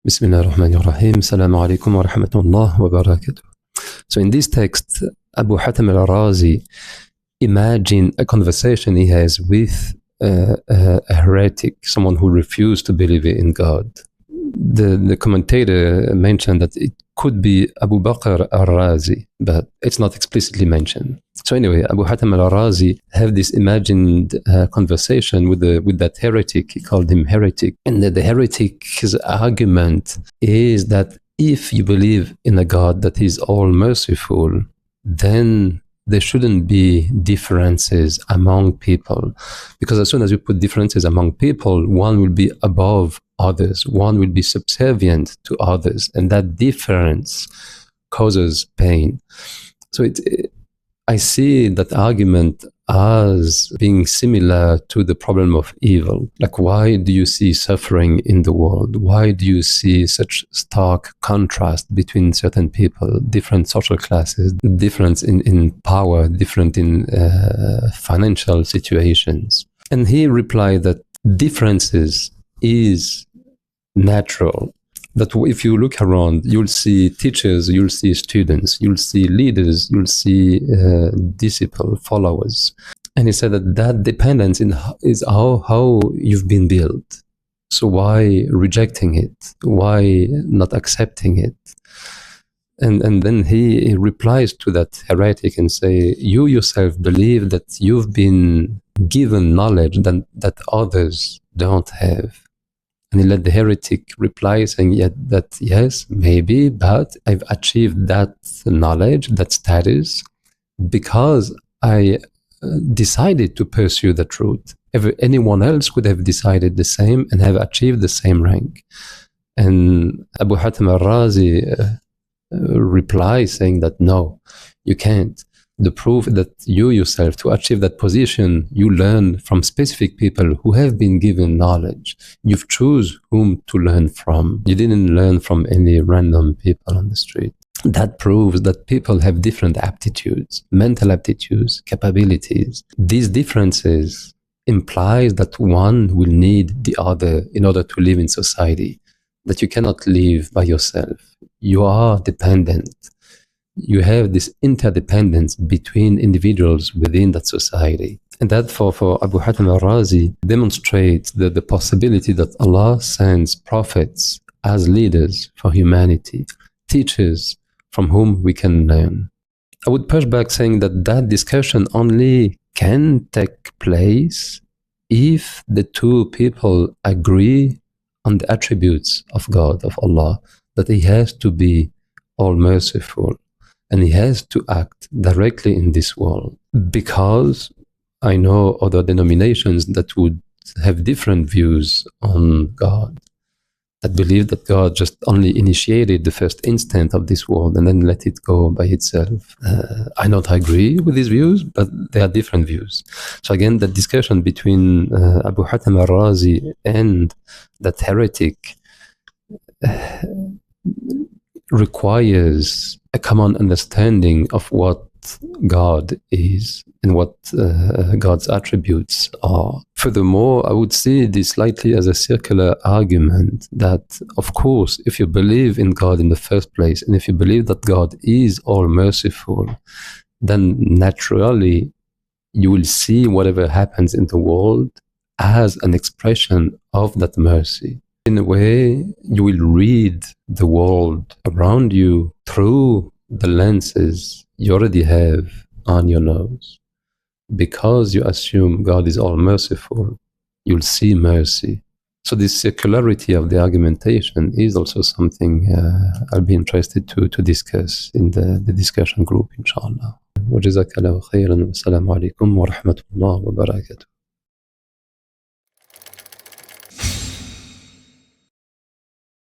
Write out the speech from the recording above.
Bismillah ar-Rahman ar-Rahim. Assalamu alaikum wa rahmatullah wa barakatuh. So in this text, Abu Hatim Al Razi imagine a conversation he has with a heretic, someone who refused to believe in God. The commentator mentioned that it could be Abu Bakr Al Razi, but it's not explicitly mentioned. So anyway, Abu Hatim Al Razi have this imagined conversation with that heretic. He called him heretic, and the heretic's argument is that if you believe in a God that is all merciful, then there shouldn't be differences among people, because as soon as you put differences among people, one will be above others, one will be subservient to others, and that difference causes pain. So I see that argument as being similar to the problem of evil. Like, why do you see suffering in the world? Why do you see such stark contrast between certain people, different social classes, difference in power, different in financial situations? And he replied that differences is natural. That if you look around, you'll see teachers, you'll see students, you'll see leaders, you'll see disciples, followers. And he said that dependence is how you've been built. So why rejecting it? Why not accepting it? And then he replies to that heretic and say, you yourself believe that you've been given knowledge that others don't have. And he let the heretic reply saying, yes, maybe, but I've achieved that knowledge, that status, because I decided to pursue the truth. Anyone else could have decided the same and have achieved the same rank. And Abu Hatim Al Razi replies saying that no, you can't. The proof that you yourself, to achieve that position, you learn from specific people who have been given knowledge. You've choose whom to learn from. You didn't learn from any random people on the street. That proves that people have different aptitudes, mental aptitudes, capabilities. These differences implies that one will need the other in order to live in society, that you cannot live by yourself. You are dependent. You have this interdependence between individuals within that society. And that for Abu Hatim Al Razi demonstrates the possibility that Allah sends prophets as leaders for humanity, teachers from whom we can learn. I would push back saying that discussion only can take place if the two people agree on the attributes of God, of Allah, that He has to be all-merciful, and He has to act directly in this world. Because I know other denominations that would have different views on God, that believe that God just only initiated the first instant of this world and then let it go by itself. I don't agree with these views, but they are different views. So again, the discussion between Abu Hatim Al Razi and that heretic requires a common understanding of what God is and what God's attributes are. Furthermore, I would see this slightly as a circular argument that, of course, if you believe in God in the first place, and if you believe that God is all-merciful, then naturally you will see whatever happens in the world as an expression of that mercy. In a way, you will read the world around you through the lenses you already have on your nose. Because you assume God is all-merciful, you'll see mercy. So this circularity of the argumentation is also something I'll be interested to discuss in the discussion group, inshallah. وجزاك الله خيرا والسلام عليكم ورحمة الله وبركاته.